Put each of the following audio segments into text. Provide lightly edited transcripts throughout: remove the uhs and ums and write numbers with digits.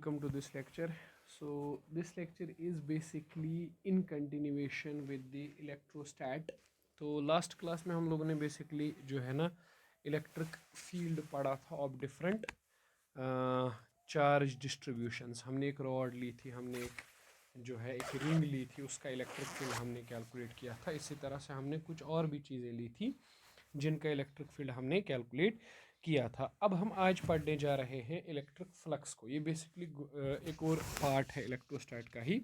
welcome to this lecture. So this lecture is basically in continuation with the electrostat. तो last class में हम लोगों ने basically जो है ना इलेक्ट्रिक फील्ड पढ़ा था ऑफ डिफरेंट चार्ज डिस्ट्रीब्यूशंस। हमने एक रॉड ली थी, हमने एक जो है एक रिंग ली थी, उसका इलेक्ट्रिक फील्ड हमने कैलकुलेट किया था। इसी तरह से हमने कुछ और भी चीज़ें ली थी जिनका इलेक्ट्रिक फील्ड हमने कैलकुलेट किया था। अब हम आज पढ़ने जा रहे हैं इलेक्ट्रिक फ्लक्स को। ये बेसिकली एक और पार्ट है इलेक्ट्रोस्टैट का ही।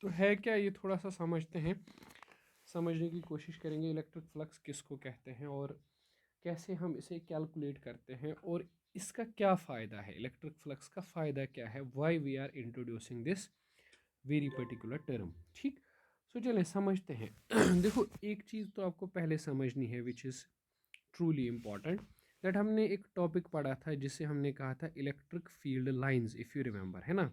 तो है क्या ये, थोड़ा सा समझते हैं, समझने की कोशिश करेंगे इलेक्ट्रिक फ्लक्स किसको कहते हैं और कैसे हम इसे कैलकुलेट करते हैं और इसका क्या फ़ायदा है, इलेक्ट्रिक फ्लक्स का फ़ायदा क्या है, why we are introducing this very particular term. ठीक, सो चलें समझते हैं। देखो, एक चीज़ तो आपको पहले समझनी है which is truly important, that हमने एक टॉपिक पढ़ा था जिसे हमने कहा था electric field lines, if you remember, है ना।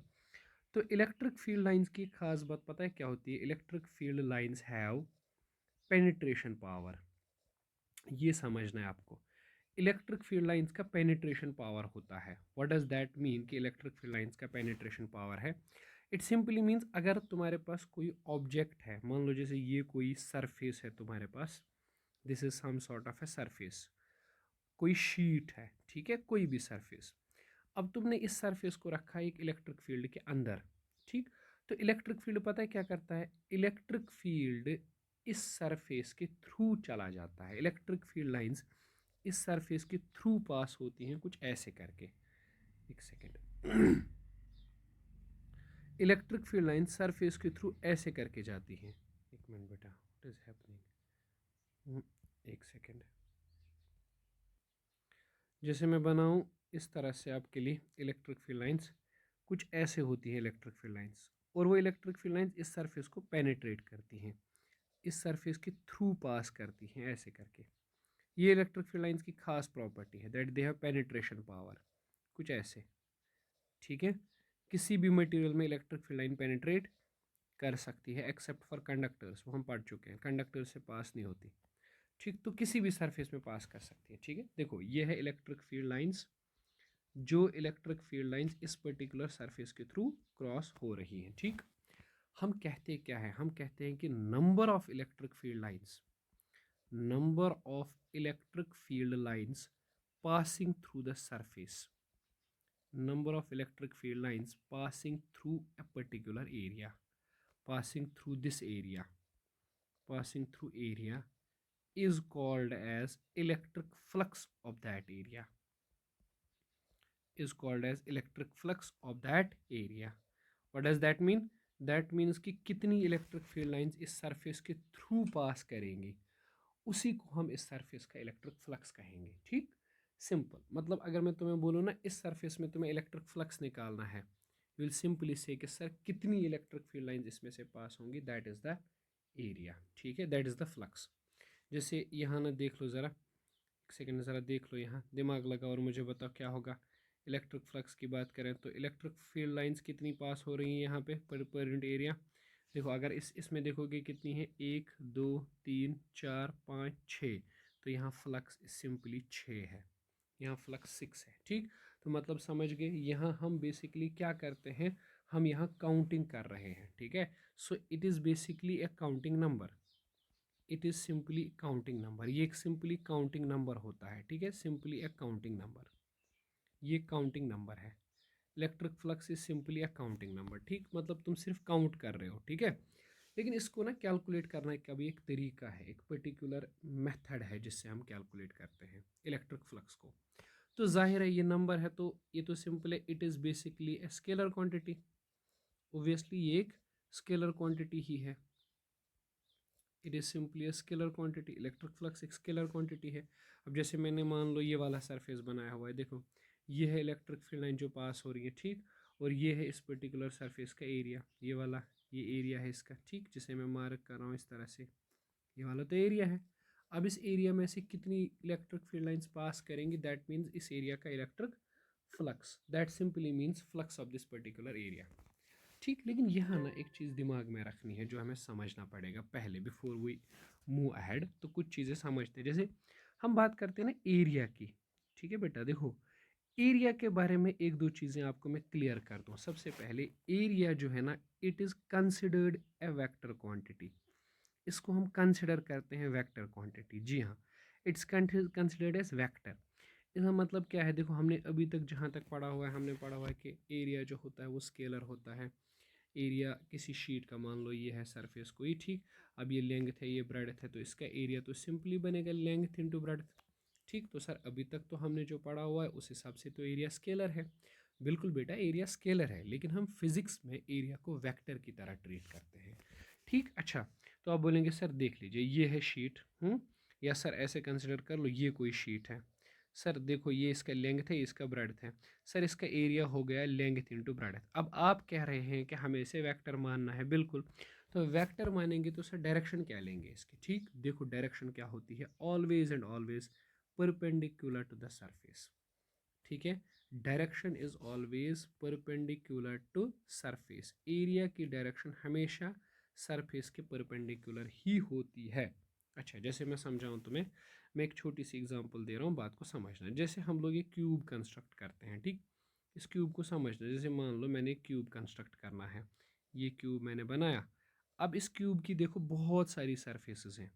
तो इलेक्ट्रिक फील्ड लाइंस की खास बात पता है क्या होती है? Electric field lines have penetration power. ये समझना है आपको, इलेक्ट्रिक फील्ड लाइंस का पेनिट्रेशन पावर होता है। व्हाट डज दैट मीन कि इलेक्ट्रिक फील्ड लाइंस का पेनिट्रेशन पावर है? इट सिंपली मीन्स अगर तुम्हारे पास कोई ऑब्जेक्ट है, मान लो जैसे ये कोई सरफेस है तुम्हारे पास, this is some sort of a surface, कोई शीट है, ठीक है, कोई भी सरफेस। अब तुमने इस सरफेस को रखा है एक इलेक्ट्रिक फील्ड के अंदर, ठीक। तो इलेक्ट्रिक फील्ड पता है क्या करता है? इलेक्ट्रिक फील्ड इस सरफेस के थ्रू चला जाता है। इलेक्ट्रिक फील्ड लाइंस इस सरफेस के थ्रू पास होती हैं कुछ ऐसे करके। एक second. Electric field line surface के थ्रू ऐसे करके जाती हैं। एक मिनट बेटा, व्हाट इज हैपनिंग, एक सेकेंड। जैसे मैं बनाऊं इस तरह से आपके लिए इलेक्ट्रिक फील्ड लाइंस कुछ ऐसे होती हैं इलेक्ट्रिक फील्ड लाइंस, और वो इलेक्ट्रिक फील्ड लाइंस इस सरफेस को पेनिट्रेट करती हैं, इस सरफेस के थ्रू पास करती हैं ऐसे करके। ये इलेक्ट्रिक फील्ड लाइंस की खास प्रॉपर्टी है, that they have penetration power, कुछ ऐसे, ठीक है। किसी भी मटेरियल में इलेक्ट्रिक फील्ड लाइन पेनिट्रेट कर सकती है एक्सेप्ट फॉर कंडक्टर्स, वो हम पढ़ चुके हैं, कंडक्टर से पास नहीं होती, ठीक। तो किसी भी सरफेस में पास कर सकती है, ठीक है। देखो ये है इलेक्ट्रिक फील्ड लाइंस, जो इलेक्ट्रिक फील्ड लाइंस इस पर्टिकुलर सरफेस के थ्रू क्रॉस हो रही हैं, ठीक। हम कहते क्या है? हम कहते हैं कि number of electric field lines, number of electric field lines passing through the surface, number of electric field lines passing through a particular area, passing through this area, passing through area is called as electric flux of that area, is called as electric flux of that area. What does that mean? That means कि कितनी electric field lines इस surface के through pass करेंगी, उसी को हम इस surface का इलेक्ट्रिक फ्लक्स कहेंगे, ठीक। सिंपल, मतलब अगर मैं तुम्हें बोलूँ ना इस सरफेस में तुम्हें इलेक्ट्रिक फ्लक्स निकालना है, यू विल सिंपली से कि सर कितनी इलेक्ट्रिक फील्ड लाइंस इसमें से पास होंगी, दैट इज़ द एरिया, ठीक है, दैट इज़ द फ्लक्स। जैसे यहाँ ना देख लो ज़रा, एक सेकेंड ज़रा देख लो, यहाँ दिमाग लगाओ और मुझे बताओ क्या होगा। इलेक्ट्रिक फ्लक्स की बात करें तो इलेक्ट्रिक फील्ड लाइंस कितनी पास हो रही हैं यहाँ पे पर यूनिट एरिया? देखो अगर इसमें देखोगे कितनी है, 1 2 3 4 5 6, तो यहाँ फ्लक्स सिंपली 6 है, यहाँ फ्लक्स 6 है, ठीक। तो मतलब समझ गए, यहाँ हम बेसिकली क्या करते हैं, हम यहाँ काउंटिंग कर रहे हैं, ठीक है। So it is basically A counting number, it is simply counting number, ये एक सिंपली काउंटिंग नंबर होता है, ठीक है, सिंपली ए काउंटिंग नंबर, ये काउंटिंग नंबर है। Electric flux is simply a counting number, ठीक, मतलब तुम सिर्फ काउंट कर रहे हो, ठीक है। लेकिन इसको ना कैलकुलेट करने का भी एक तरीका है, एक पर्टिकुलर मेथड है जिससे हम कैलकुलेट करते हैं इलेक्ट्रिक फ्लक्स को। तो जाहिर है ये नंबर है, तो ये तो सिंपल है, it is basically a scalar quantity. Obviously ये एक स्केलर क्वांटिटी ही है, it is simply a scalar quantity, electric flux एक स्केलर क्वांटिटी है। अब जैसे मैंने मान लो ये वाला सरफेस बनाया हुआ है, देखो ये है इलेक्ट्रिक फील्ड लाइन जो पास हो रही है, ठीक, और ये है इस पर्टिकुलर सरफेस का एरिया, ये वाला ये एरिया है इसका, ठीक, जिसे मैं मार्क कर रहा हूँ इस तरह से, ये वाला तो एरिया है। अब इस एरिया में से कितनी इलेक्ट्रिक फील्ड लाइंस पास करेंगी, दैट मीन्स इस एरिया का electric flux, that simply means flux of this particular area, ठीक। लेकिन यहाँ ना एक चीज़ दिमाग में रखनी है जो हमें समझना पड़ेगा पहले, बिफोर वी मूव अहेड। तो कुछ चीज़ें समझते हैं, जैसे हम बात करते हैं ना एरिया की, ठीक है बेटा। देखो एरिया के बारे में एक दो चीज़ें आपको मैं क्लियर कर दूं। सबसे पहले एरिया जो है ना, it is considered a vector quantity. इसको हम कंसिडर करते हैं वेक्टर क्वांटिटी। जी हाँ, इट्स कंसिडर्ड एज वेक्टर। इसका मतलब क्या है? देखो, हमने अभी तक जहाँ तक पढ़ा हुआ है, हमने पढ़ा हुआ है कि एरिया जो होता है वो स्केलर होता है। एरिया किसी शीट का, मान लो ये है सरफेस कोई, ठीक। अब ये लेंथ है, ये ब्रेडथ है, तो इसका एरिया तो सिंपली बनेगा लेंथ इंटू ब्रेडथ। ठीक, तो सर अभी तक तो हमने जो पढ़ा हुआ है उस हिसाब से तो एरिया स्केलर है। बिल्कुल बेटा, एरिया स्केलर है, लेकिन हम फिजिक्स में एरिया को वेक्टर की तरह ट्रीट करते हैं। ठीक, अच्छा। तो आप बोलेंगे सर देख लीजिए ये है शीट, या सर ऐसे कंसिडर कर लो ये कोई शीट है। सर देखो, ये इसका लेंथ है, इसका ब्रेडथ है। सर इसका एरिया हो गया लेंथ इंटू ब्रेडथ। अब आप कह रहे हैं कि हमें इसे वेक्टर मानना है, बिल्कुल। तो वेक्टर मानेंगे तो सर डायरेक्शन क्या लेंगे इसकी? ठीक, देखो डायरेक्शन क्या होती है, always and always perpendicular to the surface. ठीक है, direction is always perpendicular to surface. Area की डायरेक्शन हमेशा सरफेस के परपेंडिकुलर ही होती है। अच्छा, जैसे मैं समझाऊं तुम्हें, मैं एक छोटी सी एग्जांपल दे रहा हूँ, बात को समझना। जैसे हम लोग ये क्यूब कंस्ट्रक्ट करते हैं, ठीक। इस क्यूब को समझना, जैसे मान लो मैंने क्यूब कंस्ट्रक्ट करना है, ये क्यूब मैंने बनाया। अब इस क्यूब की देखो बहुत सारी सरफेसेस हैं,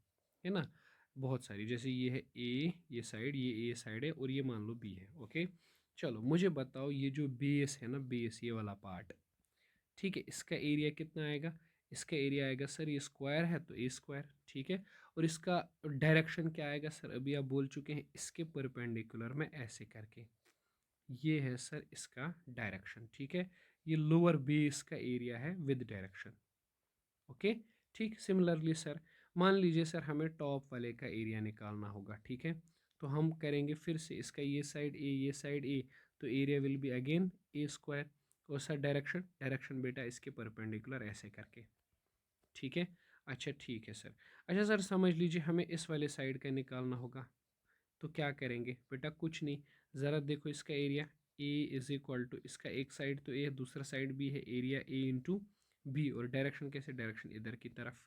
है ना, बहुत सारी। जैसे ये है ए, ये साइड, ये ए साइड है, और ये मान लो बी है। ओके, चलो मुझे बताओ, ये जो बेस है ना, बेस ये वाला पार्ट, ठीक है, इसका एरिया कितना आएगा? इसका एरिया आएगा सर, ये स्क्वायर है तो ए स्क्वायर, ठीक है। और इसका डायरेक्शन क्या आएगा सर? अभी आप बोल चुके हैं इसके परपेंडिकुलर में ऐसे करके, ये है सर इसका डायरेक्शन, ठीक है। ये लोअर बेस का एरिया है विद डायरेक्शन। ओके, ठीक। सिमिलरली सर, मान लीजिए सर हमें टॉप वाले का एरिया निकालना होगा, ठीक है। तो हम करेंगे फिर से, इसका ये साइड ए, ये साइड ए, तो area will be again A square. और सर डायरेक्शन, डायरेक्शन बेटा इसके परपेंडिकुलर ऐसे करके, ठीक है। अच्छा ठीक है सर। अच्छा सर, समझ लीजिए हमें इस वाले साइड का निकालना होगा, तो क्या करेंगे बेटा? कुछ नहीं, ज़रा देखो इसका area, A is equal to, इसका एक साइड तो ए, दूसरा साइड भी है, एरिया ए इंटू बी। और डायरेक्शन कैसे? डायरेक्शन इधर की तरफ।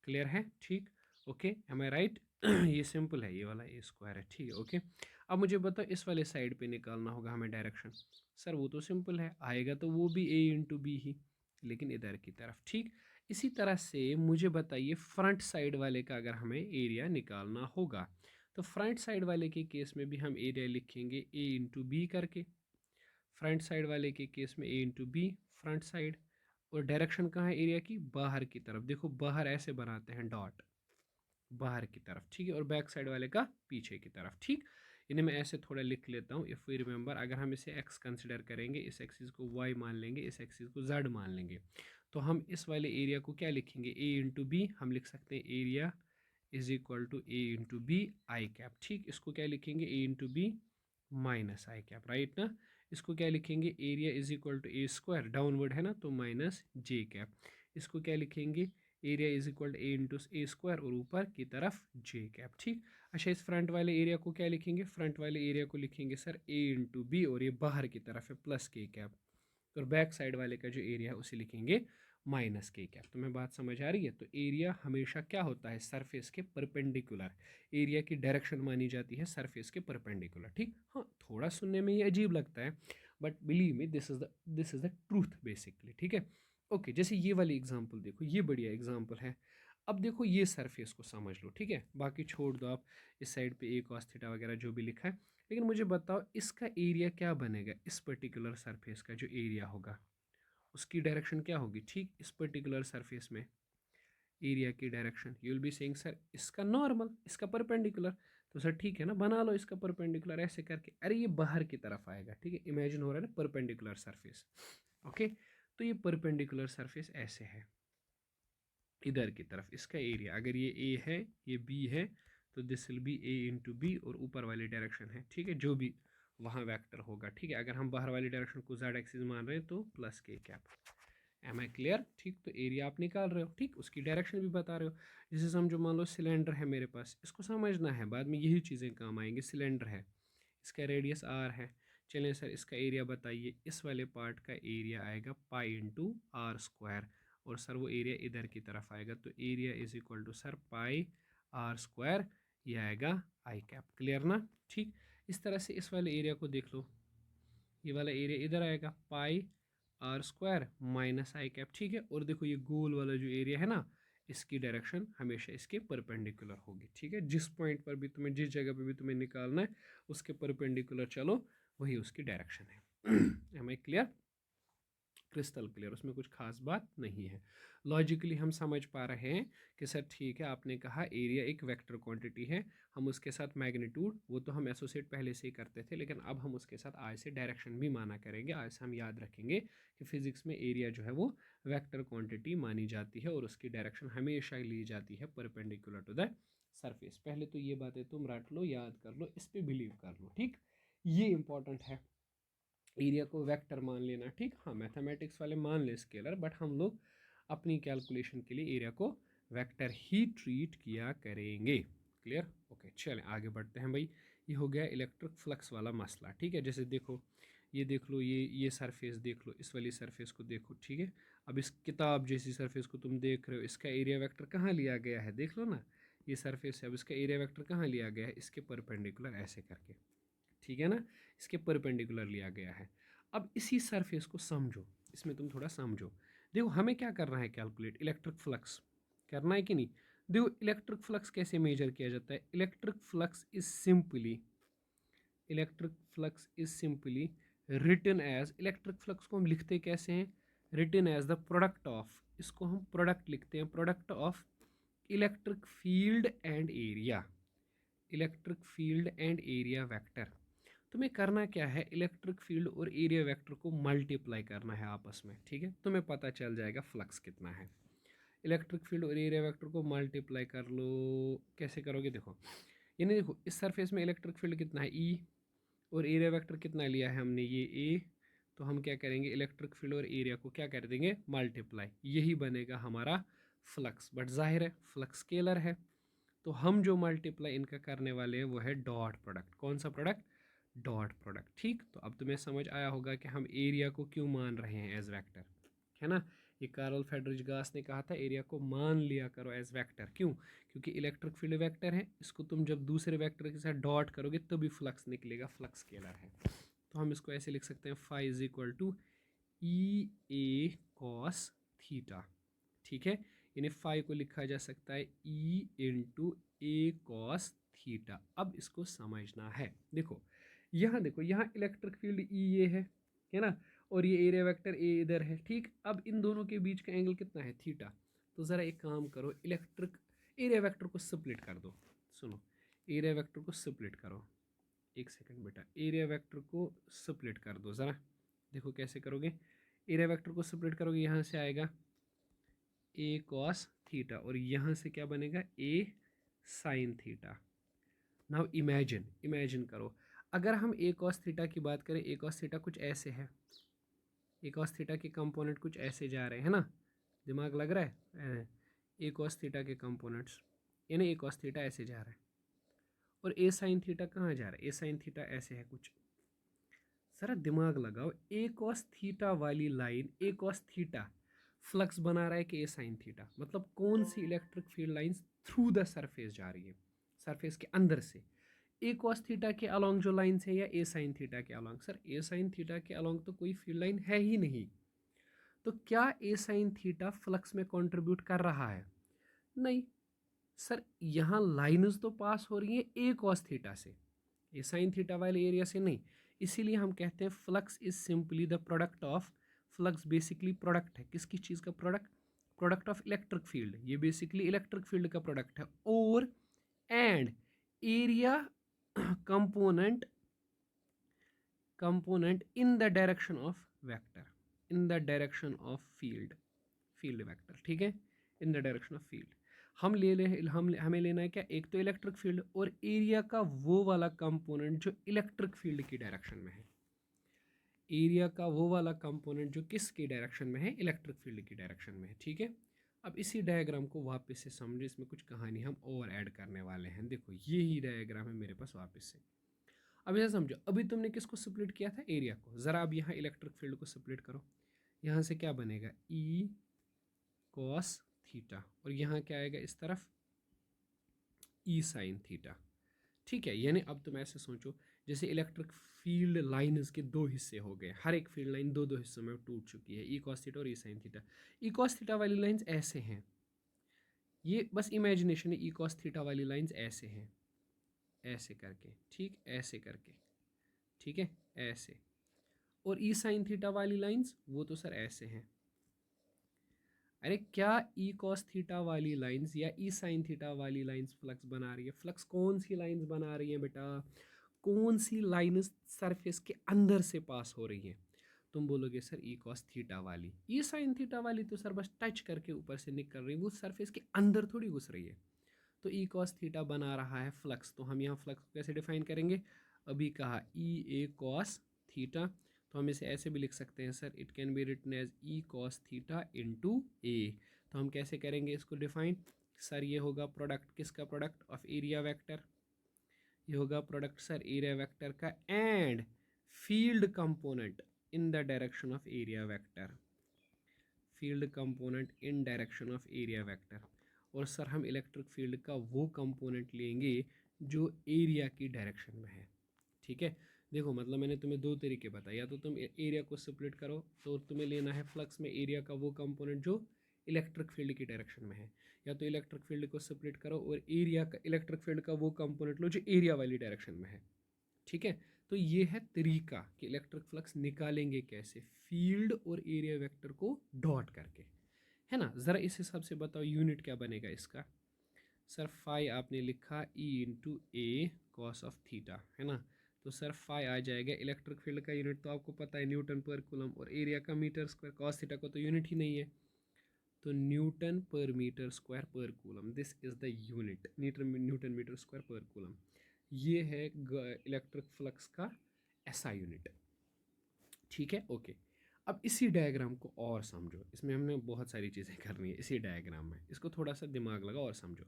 क्लियर है? ठीक, ओके, एम आई राइट? ये सिंपल है, ये वाला ए स्क्वायर है, ठीक है, ओके। अब मुझे बताओ, इस वाले साइड पे निकालना होगा हमें डायरेक्शन। सर वो तो सिंपल है, आएगा तो वो भी ए इंटू बी ही, लेकिन इधर की तरफ, ठीक। इसी तरह से मुझे बताइए, फ्रंट साइड वाले का अगर हमें एरिया निकालना होगा, तो फ्रंट साइड वाले के केस में भी हम एरिया लिखेंगे ए इंटू बी करके। फ्रंट साइड वाले के केस में ए इंटू बी, फ्रंट साइड। और डायरेक्शन कहाँ है एरिया की? बाहर की तरफ। देखो बाहर ऐसे बनाते हैं डॉट, बाहर की तरफ, ठीक है। और बैक साइड वाले का पीछे की तरफ, ठीक। इन्हें मैं ऐसे थोड़ा लिख लेता हूँ। इफ़ वी रिमेंबर, अगर हम इसे एक्स कंसिडर करेंगे, इस एक्सिस को वाई मान लेंगे, इस एक्सिस को जेड मान लेंगे, तो हम इस वाले एरिया को क्या लिखेंगे? A into B. हम लिख सकते हैं area is equal to A into B I cap, ठीक। इसको क्या लिखेंगे? A into B minus I cap, right ना। इसको क्या लिखेंगे? Area is equal to A square, downward है ना, तो माइनस जे कैप। इसको क्या लिखेंगे? Area is equal to A into A square, और ऊपर की तरफ जे कैप, ठीक। अच्छा, इस फ्रंट वाले एरिया को क्या लिखेंगे? फ्रंट वाले एरिया को लिखेंगे सर ए इंटू बी, और ये बाहर की तरफ है प्लस के कैप। और बैक साइड वाले का जो एरिया है उसे लिखेंगे माइनस के कैप। तो मैं बात समझ आ रही है? तो एरिया हमेशा क्या होता है? सरफेस के परपेंडिकुलर। एरिया की डायरेक्शन मानी जाती है सरफेस के परपेंडिकुलर, ठीक। हाँ, थोड़ा सुनने में ये अजीब लगता है, but believe me, this is the truth basically, ठीक है। ओके, जैसे ये वाली एग्जांपल देखो, ये बढ़िया एग्जांपल है। अब देखो ये सरफेस को समझ लो, ठीक है, बाकी छोड़ दो आप, इस साइड पे ए कॉस थीटा वगैरह जो भी लिखा है। लेकिन मुझे बताओ इसका एरिया क्या बनेगा? इस पर्टिकुलर सरफेस का जो एरिया होगा उसकी डायरेक्शन क्या होगी? ठीक, इस पर्टिकुलर सरफेस में एरिया की direction, you will be saying sir इसका नॉर्मल, इसका परपेंडिकुलर। तो सर ठीक है ना, बना लो इसका परपेंडिकुलर ऐसे करके। अरे ये बाहर की तरफ आएगा, ठीक है, इमेजिन हो रहा है ना परपेंडिकुलर सरफेस। ओके, तो ये परपेंडिकुलर सरफेस ऐसे है, इधर की तरफ इसका एरिया, अगर ये ए है, ये बी है, तो this will be A into B, और ऊपर वाली डायरेक्शन है, ठीक है, जो भी वहाँ वेक्टर होगा, ठीक है। अगर हम बाहर वाली डायरेक्शन को जेड एक्सिस मान रहे हैं तो प्लस के कैप। M I clear? ठीक, तो एरिया आप निकाल रहे हो, ठीक, उसकी डायरेक्शन भी बता रहे हो। जैसे समझो, मान लो सिलेंडर है मेरे पास, इसको समझना है, बाद में यही चीज़ें काम आएंगी। सिलेंडर है, इसका रेडियस आर है। चलें सर, इसका एरिया बताइए। इस वाले पार्ट का एरिया आएगा पाई इंटू आर स्क्वायर, और सर वो एरिया इधर की तरफ आएगा, तो area is equal to sir pi R square, ये आएगा आई कैप। क्लियर ना? ठीक, इस तरह से इस वाले एरिया को देख लो, ये वाला एरिया इधर आएगा pi R square minus I cap, ठीक है। और देखो ये गोल वाला जो एरिया है ना, इसकी डायरेक्शन हमेशा इसके परपेंडिकुलर होगी, ठीक है। जिस पॉइंट पर भी तुम्हें, जिस जगह पे भी तुम्हें निकालना है, उसके परपेंडिकुलर चलो, वही उसकी डायरेक्शन है। Am I clear? Crystal clear, उसमें कुछ खास बात नहीं है। लॉजिकली हम समझ पा रहे हैं कि सर ठीक है, आपने कहा एरिया एक वेक्टर क्वांटिटी है, हम उसके साथ मैग्नीट्यूड, वो तो हम एसोसिएट पहले से ही करते थे, लेकिन अब हम उसके साथ आज से डायरेक्शन भी माना करेंगे। आज से हम याद रखेंगे कि फिजिक्स में एरिया जो है वो वेक्टर क्वांटिटी मानी जाती है और उसकी डायरेक्शन हमेशा ली जाती है परपेंडिकुलर टू द सरफेस। पहले तो ये बातें तुम रट लो, याद कर लो, इस पर बिलीव कर लो, ठीक। ये इंपॉर्टेंट है, एरिया को वेक्टर मान लेना, ठीक। हाँ, मैथमेटिक्स वाले मान ले स्केलर, बट हम लोग अपनी कैलकुलेशन के लिए एरिया को वेक्टर ही ट्रीट किया करेंगे। क्लियर? ओके, चलें आगे बढ़ते हैं भाई। ये हो गया इलेक्ट्रिक फ्लक्स वाला मसला, ठीक है। जैसे देखो, ये देख लो, ये सरफेस देख लो, इस वाली सरफेस को देखो, ठीक है। अब इस किताब जैसी सरफेस को तुम देख रहे हो, इसका एरिया वेक्टर कहाँ लिया गया है, देख लो ना, ये सरफेस है। अब इसका एरिया वेक्टर कहाँ लिया गया है, इसके परपेंडिकुलर ऐसे करके, ठीक है ना, इसके परपेंडिकुलर लिया गया है। अब इसी सरफेस को समझो, इसमें तुम थोड़ा समझो। देखो हमें क्या करना है, कैलकुलेट इलेक्ट्रिक फ्लक्स करना है कि नहीं। देखो इलेक्ट्रिक फ्लक्स कैसे मेजर किया जाता है। Electric flux is simply written as, electric flux को हम लिखते कैसे हैं, written as the product of, इसको हम प्रोडक्ट लिखते हैं, product of electric field and area, electric field and area vector. तुम्हें करना क्या है, इलेक्ट्रिक फील्ड और एरिया वेक्टर को मल्टीप्लाई करना है आपस में, ठीक है। तुम्हें पता चल जाएगा फ्लक्स कितना है। इलेक्ट्रिक फील्ड और एरिया वेक्टर को मल्टीप्लाई कर लो। कैसे करोगे, देखो, यानी देखो इस सरफेस में इलेक्ट्रिक फील्ड कितना है ई, और एरिया वेक्टर कितना लिया है हमने, ये ए। तो हम क्या करेंगे, इलेक्ट्रिक फील्ड और एरिया को क्या कर देंगे, मल्टीप्लाई, यही बनेगा हमारा फ्लक्स। बट जाहिर है फ्लक्स स्केलर है, तो हम जो मल्टीप्लाई इनका करने वाले हैं वो है डॉट प्रोडक्ट। कौन सा प्रोडक्ट, डॉट प्रोडक्ट, ठीक। तो अब तुम्हें समझ आया होगा कि हम एरिया को क्यों मान रहे हैं एज वेक्टर, है ना। ये कार्ल फेडरिच गास ने कहा था एरिया को मान लिया करो एज वेक्टर, क्यों, क्योंकि इलेक्ट्रिक फील्ड वेक्टर है, इसको तुम जब दूसरे वेक्टर के साथ डॉट करोगे तभी फ्लक्स निकलेगा, फ्लक्स स्केलर है। तो हम इसको ऐसे लिख सकते हैं, phi is equal to E A cos theta, ठीक है। यानी फाई को लिखा जा सकता है E into A cos theta. अब इसको समझना है, देखो यहाँ, देखो यहाँ इलेक्ट्रिक फील्ड ई ये है ना, और ये एरिया वेक्टर ए इधर है, ठीक। अब इन दोनों के बीच का एंगल कितना है, थीटा। तो ज़रा एक काम करो, इलेक्ट्रिक एरिया वेक्टर को स्प्लिट कर दो, सुनो, एरिया वेक्टर को स्प्लिट करो, एक सेकंड बेटा, एरिया वेक्टर को स्प्लिट कर दो ज़रा। देखो कैसे करोगे, एरिया वेक्टर को स्प्लिट करोगे, यहाँ से आएगा ए कॉस थीटा, और यहाँ से क्या बनेगा, A sine theta. Now imagine, imagine करो, अगर हम ए कॉस थीटा की बात करें, ए कॉस थीटा कुछ ऐसे है, ए कॉस थीटा के कंपोनेंट कुछ ऐसे जा रहे हैं ना, दिमाग लग रहा है, ए कॉस थीटा के कंपोनेंट्स, यानी ए कॉस थीटा ऐसे जा रहा है, और ए साइन थीटा कहाँ जा रहा है, ए साइन थीटा ऐसे है कुछ। ज़रा दिमाग लगाओ, ए कॉस थीटा वाली line, A cos theta flux बना रहा है कि ए साइन थीटा, मतलब कौन सी electric field lines through the surface जा रही है, सरफेस के अंदर से, ए कॉस थीटा के अलोंग जो लाइंस है या ए साइन थीटा के along. Sir A sine theta के अलोंग तो कोई फील्ड लाइन है ही नहीं, तो क्या ए साइन थीटा फ्लक्स में कंट्रीब्यूट कर रहा है, नहीं। सर यहाँ लाइन्स तो पास हो रही है ए कॉस थीटा से, ए साइन थीटा वाले एरिया से नहीं। इसीलिए हम कहते हैं flux is simply the product of, flux basically product है किसकी चीज़ का, product, product of electric field, ये बेसिकली इलेक्ट्रिक फील्ड का प्रोडक्ट है, और and area component, component in the direction of vector, in the direction of field, field vector, ठीक है, in the direction of field. हम ले ले हम हमें लेना है क्या, एक तो इलेक्ट्रिक फील्ड और एरिया का वो वाला कंपोनेंट जो इलेक्ट्रिक फील्ड की डायरेक्शन में है, एरिया का वो वाला कंपोनेंट जो किसकी डायरेक्शन में है, इलेक्ट्रिक फील्ड की डायरेक्शन में है, ठीक है। अब इसी डायग्राम को वापस से समझे, इसमें कुछ कहानी हम और ऐड करने वाले हैं। देखो यही डायग्राम है मेरे पास वापस से। अब ऐसा समझो, अभी तुमने किसको स्प्लिट किया था, एरिया को। ज़रा अब यहाँ इलेक्ट्रिक फील्ड को स्प्लिट करो, यहाँ से क्या बनेगा, ई कॉस थीटा, और यहाँ क्या आएगा इस तरफ, ई साइन थीटा, ठीक है, यानी अब तुम ऐसे सोचो जैसे इलेक्ट्रिक फील्ड लाइन्स के दो हिस्से हो गए, हर एक फील्ड लाइन दो दो हिस्सों में टूट चुकी है, ई कॉस थीटा और E sine theta. E cos theta वाली लाइन्स ऐसे हैं, ये बस इमेजिनेशन है, ई कॉस थीटा वाली लाइन्स ऐसे हैं, ऐसे करके, ठीक, ऐसे करके, ठीक है, ऐसे। और ई साइन थीटा वाली लाइन्स वो तो सर ऐसे हैं। अरे क्या ई कॉस थीटा वाली लाइंस या ई साइन थीटा वाली लाइंस फ्लक्स बना रही है? फ्लक्स कौन सी लाइंस बना रही है बेटा? कौन सी लाइंस सरफेस के अंदर से पास हो रही है? तुम बोलोगे सर ई कॉस थीटा वाली। ई साइन थीटा वाली तो सर बस टच करके ऊपर से निकल रही है, वो सरफेस के अंदर थोड़ी घुस रही है। तो ई कॉस थीटा बना रहा है फ्लक्स, तो हम यहाँ फ्लक्स को कैसे डिफाइन करेंगे? अभी कहा ई ए कॉस थीटा, तो हम इसे ऐसे भी लिख सकते हैं sir, it can be written as E cos theta into A. तो हम कैसे करेंगे इसको डिफाइन? सर ये होगा प्रोडक्ट, किसका प्रोडक्ट? Of area vector. ये होगा प्रोडक्ट सर एरिया वेक्टर का and field component in the direction of area vector, field component in direction of area vector. और सर हम इलेक्ट्रिक फील्ड का वो कंपोनेंट लेंगे जो एरिया की डायरेक्शन में है। ठीक है, देखो मतलब मैंने तुम्हें दो तरीके बताए, या तो तुम एरिया को स्प्लिट करो तो तुम्हें लेना है फ्लक्स में एरिया का वो कंपोनेंट जो इलेक्ट्रिक फील्ड की डायरेक्शन में है, या तो इलेक्ट्रिक फील्ड को स्प्लिट करो और एरिया का इलेक्ट्रिक फील्ड का वो कंपोनेंट लो जो एरिया वाली डायरेक्शन में है। ठीक है, तो ये है तरीका कि इलेक्ट्रिक फ्लक्स निकालेंगे कैसे, फील्ड और एरिया वेक्टर को डॉट करके, है ना। ज़रा इस हिसाब से बताओ यूनिट क्या बनेगा इसका? सर फाई आपने लिखा ई into A cos of theta, है ना। तो सर फाई आ जाएगा, इलेक्ट्रिक फील्ड का यूनिट तो आपको पता है न्यूटन पर कूलम, और एरिया का मीटर स्क्वायर, कॉस थीटा को तो यूनिट ही नहीं है, तो newton per metre square per coulomb, this is the unit, newton metre square per coulomb. ये है इलेक्ट्रिक फ्लक्स का ऐसा यूनिट। ठीक है, ओके। अब इसी डायग्राम को और समझो, इसमें हमने बहुत सारी चीज़ें करनी है इसी डायग्राम में, इसको थोड़ा सा दिमाग लगाओ और समझो।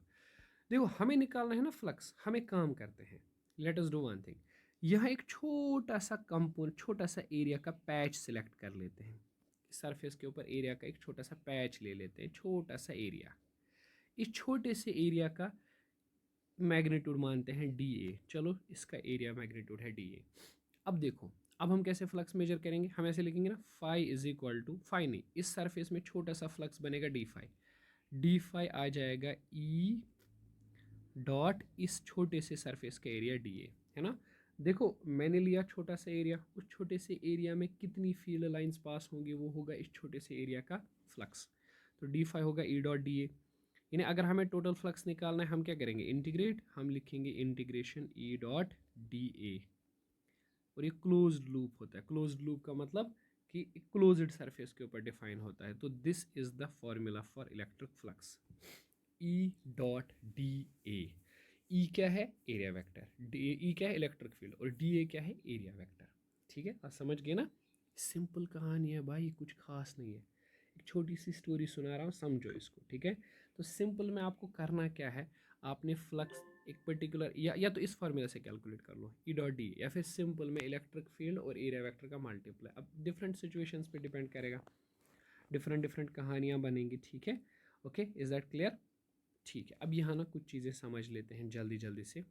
देखो हमें निकालना है ना फ्लक्स, हमें काम करते हैं, let us do one thing. यहाँ एक छोटा सा कंपोनेंट, छोटा सा एरिया का पैच सिलेक्ट कर लेते हैं, सरफेस के ऊपर एरिया का एक छोटा सा पैच ले लेते हैं, छोटा सा एरिया। इस छोटे से एरिया का मैग्नीट्यूड मानते हैं डी ए, चलो इसका एरिया मैग्नीट्यूड है डी ए। अब देखो, अब हम कैसे फ्लक्स मेजर करेंगे? हम ऐसे लिखेंगे ना, phi is equal to, phi नहीं, इस सरफेस में छोटा सा फ्लक्स बनेगा डी फाई, डी फाई आ जाएगा ई डॉट इस छोटे से सरफेस का एरिया डी ए, है ना। देखो मैंने लिया छोटा सा एरिया, उस छोटे से एरिया में कितनी फील्ड लाइंस पास होंगी, वो होगा इस छोटे से एरिया का फ्लक्स, तो डी फाई होगा ई डॉट डी ए। यानी अगर हमें टोटल फ्लक्स निकालना है हम क्या करेंगे? इंटीग्रेट, हम लिखेंगे इंटीग्रेशन ई डॉट डी ए। और ये क्लोज्ड लूप होता है, क्लोज्ड लूप का मतलब कि क्लोज्ड सरफेस के ऊपर डिफाइन होता है। तो this is the formula for electric flux, E dot D A. E क्या है? एरिया वेक्टर, डी ई क्या है? इलेक्ट्रिक फील्ड, और डी ए क्या है? Area vector. ठीक है, आप समझ गए ना? सिंपल कहानी है भाई, कुछ खास नहीं है, एक छोटी सी स्टोरी सुना रहा हूँ, समझो इसको। ठीक है, तो सिंपल में आपको करना क्या है, आपने फ्लक्स एक पर्टिकुलर, या तो इस फार्मूला से कैलकुलेट कर लो ई डॉट डी, या फिर सिंपल में इलेक्ट्रिक फील्ड और एरिया वेक्टर का मल्टीप्लाई। अब डिफरेंट सिचुएशंस पे डिपेंड करेगा, डिफरेंट डिफरेंट कहानियाँ बनेंगी। ठीक है, ओके, इज दैट क्लियर? ठीक है, अब यहाँ ना कुछ चीज़ें समझ लेते हैं, जल्दी जल्दी से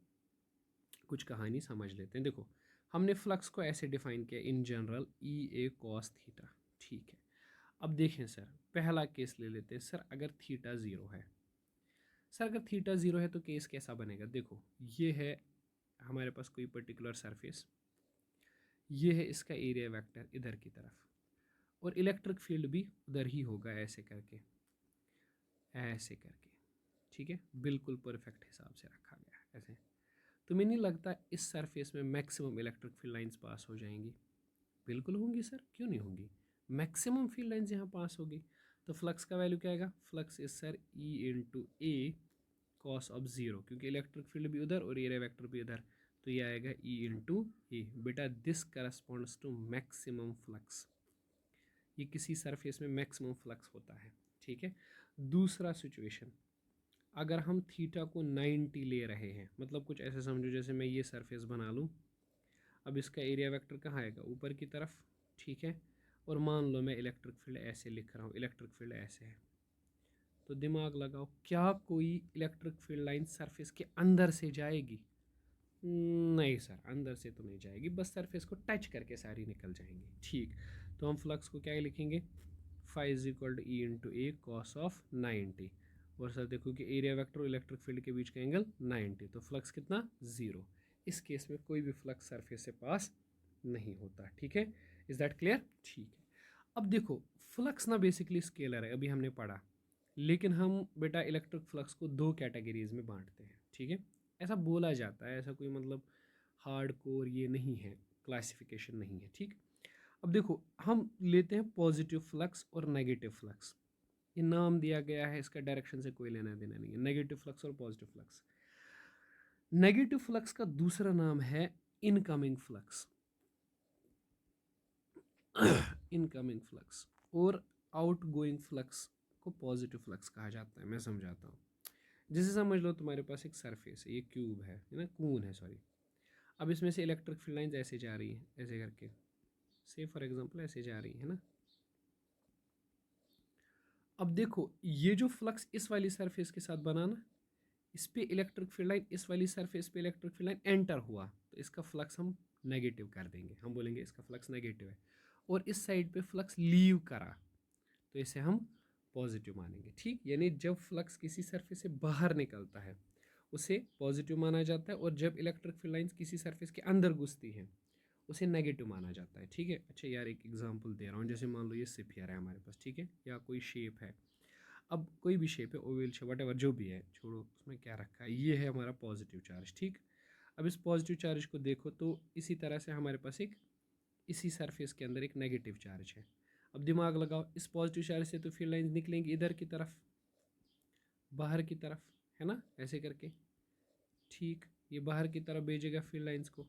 कुछ कहानी समझ लेते हैं। देखो हमने फ्लक्स को ऐसे डिफाइन किया in general, E A cos theta. ठीक है, अब देखें सर, पहला केस ले लेते हैं सर, अगर थीटा ज़ीरो है। सर अगर थीटा ज़ीरो है तो केस कैसा बनेगा? देखो ये है हमारे पास कोई पर्टिकुलर सरफेस, ये है इसका एरिया वेक्टर इधर की तरफ, और इलेक्ट्रिक फील्ड भी उधर ही होगा, ऐसे करके, ऐसे करके। ठीक है, बिल्कुल परफेक्ट हिसाब से रखा गया ऐसे। तुम्हें नहीं लगता इस सरफेस में maximum electric field lines pass हो जाएंगी? बिल्कुल होंगी सर, क्यों नहीं होंगी, मैक्सिमम फील्ड लाइंस यहाँ पास होगी। तो फ्लक्स का वैल्यू क्या आएगा? Flux is sir E into A cos of zero, क्योंकि इलेक्ट्रिक फील्ड भी उधर और एरिया वेक्टर भी उधर, तो ये आएगा ई इंटू ए। बेटा this corresponds to maximum flux, ये किसी सरफेस में मैक्सिमम फ्लक्स होता है। ठीक है, दूसरा सिचुएशन, अगर हम थीटा को 90 ले रहे हैं, मतलब कुछ ऐसे समझो जैसे मैं ये सरफेस बना लूँ, अब इसका एरिया वेक्टर कहाँ आएगा? ऊपर की तरफ। ठीक है, और मान लो मैं इलेक्ट्रिक फील्ड ऐसे लिख रहा हूँ, इलेक्ट्रिक फील्ड ऐसे है, तो दिमाग लगाओ, क्या कोई इलेक्ट्रिक फील्ड लाइन सरफेस के अंदर से जाएगी? नहीं सर, अंदर से तो नहीं जाएगी, बस सरफेस को टच करके सारी निकल जाएंगी। ठीक, तो हम फ्लक्स को क्या लिखेंगे, phi is equal to E into A cos of 90। और सर देखो कि एरिया वेक्टर और इलेक्ट्रिक फील्ड के बीच का एंगल 90, तो फ्लक्स कितना, ज़ीरो। इस केस में कोई भी फ्लक्स सरफेस से पास नहीं होता। ठीक है, इज दैट क्लियर? ठीक है। अब देखो फ्लक्स ना बेसिकली स्केलर है, अभी हमने पढ़ा, लेकिन हम बेटा इलेक्ट्रिक फ्लक्स को दो कैटेगरीज में बांटते हैं। ठीक है, ऐसा बोला जाता है, ऐसा कोई मतलब हार्ड कोर ये नहीं है, क्लासिफिकेशन नहीं है। ठीक, अब देखो हम लेते हैं पॉजिटिव फ्लक्स और नेगेटिव फ्लक्स। ये नाम दिया गया है, इसका डायरेक्शन से कोई लेना देना नहीं है, नेगेटिव फ्लक्स और पॉजिटिव फ्लक्स। नेगेटिव फ्लक्स का दूसरा नाम है इनकमिंग फ्लक्स इनकमिंग फ्लक्स, और आउटगोइंग फ्लक्स को पॉजिटिव फ्लक्स कहा जाता है। मैं समझाता हूँ। जैसे समझ लो तुम्हारे पास एक सरफेस है, ये क्यूब है ना, कून है सॉरी। अब इसमें से इलेक्ट्रिक फील्ड लाइंस ऐसे जा रही हैं, ऐसे करके, से फॉर एग्जांपल ऐसे जा रही है ना। अब देखो ये जो फ्लक्स इस वाली सरफेस के साथ बना ना, इस पे इलेक्ट्रिक फील्ड लाइन, इस वाली सरफेस पे इलेक्ट्रिक फील्ड लाइन एंटर हुआ, तो इसका फ्लक्स हम नेगेटिव कर देंगे, हम बोलेंगे इसका फ्लक्स नेगेटिव है। और इस साइड पे फ्लक्स लीव करा, तो इसे हम पॉजिटिव मानेंगे। ठीक, यानी जब फ्लक्स किसी सरफेस से बाहर निकलता है उसे पॉजिटिव माना जाता है, और जब इलेक्ट्रिक फील्ड लाइंस किसी सरफेस के अंदर घुसती हैं उसे नेगेटिव माना जाता है। ठीक है, अच्छा यार एक एग्जांपल दे रहा हूँ, जैसे मान लो ये स्फीयर है हमारे पास, ठीक है, या कोई शेप है। अब कोई भी शेप है, ओवल शेप, वट जो भी है, छोड़ो उसमें क्या रखा है, ये है हमारा पॉजिटिव चार्ज। ठीक, अब इस पॉजिटिव चार्ज को देखो तो इसी तरह से हमारे पास एक इसी सरफेस के अंदर एक नेगेटिव चार्ज है। अब दिमाग लगाओ, इस पॉजिटिव चार्ज से तो फील्ड लाइंस निकलेंगी इधर की तरफ, बाहर की तरफ, है ना, ऐसे करके। ठीक, ये बाहर की तरफ भेजेगा फील्ड लाइंस को।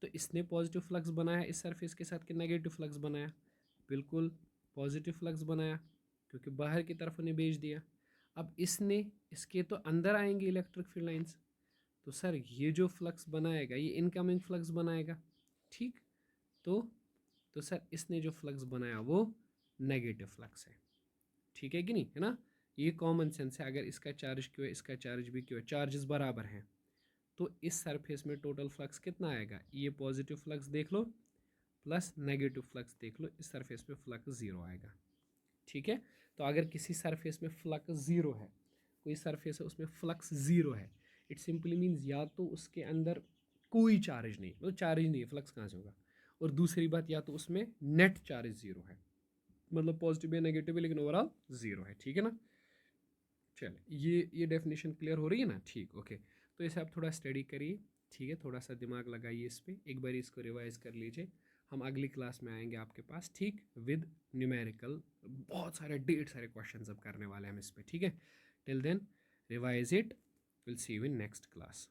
तो इसने पॉजिटिव फ्लक्स बनाया इस सरफेस के साथ, कि नेगेटिव फ्लक्स बनाया, बिल्कुल पॉजिटिव फ्लक्स बनाया, क्योंकि बाहर की तरफ उन्हें भेज दिया। अब इसने, इसके तो अंदर आएंगे इलेक्ट्रिक फील्ड लाइंस, तो सर ये जो फ्लक्स बनाएगा ये इनकमिंग फ्लक्स बनाएगा। ठीक, तो सर इसने जो फ्लक्स बनाया वो नेगेटिव फ्लक्स है। ठीक है कि नहीं, है ना, ये कॉमन सेंस है। अगर इसका चार्ज क्यों है, इसका चार्ज भी क्यों है, चार्जेस बराबर हैं, तो इस सरफेस में टोटल फ्लक्स कितना आएगा, ये पॉजिटिव फ्लक्स देख लो प्लस नेगेटिव फ्लक्स देख लो, इस सरफेस पे फ्लक्स ज़ीरो आएगा। ठीक है, तो अगर किसी सरफेस में फ्लक्स ज़ीरो है, कोई सरफेस है उसमें फ्लक्स ज़ीरो है, इट सिंपली मीन्स या तो उसके अंदर कोई चार्ज नहीं, मतलब चार्ज नहीं है, फ्लक्स कहाँ से होगा। और दूसरी बात, या तो उसमें नेट चार्ज ज़ीरो है, मतलब पॉजिटिव या नेगेटिव है लेकिन ओवरऑल ज़ीरो है। ठीक है ना, चलिए ये डेफिनेशन क्लियर हो रही है ना। ठीक, ओके, तो इसे आप थोड़ा स्टडी करिए। ठीक है, थोड़ा सा दिमाग लगाइए इस पर, एक बार इसको रिवाइज कर लीजिए। हम अगली क्लास में आएंगे आपके पास, ठीक, विद न्यूमेरिकल, बहुत सारे ढेर सारे क्वेश्चन अब करने वाले हैं हम इस पर। ठीक है, till then revise it, will see you in next class.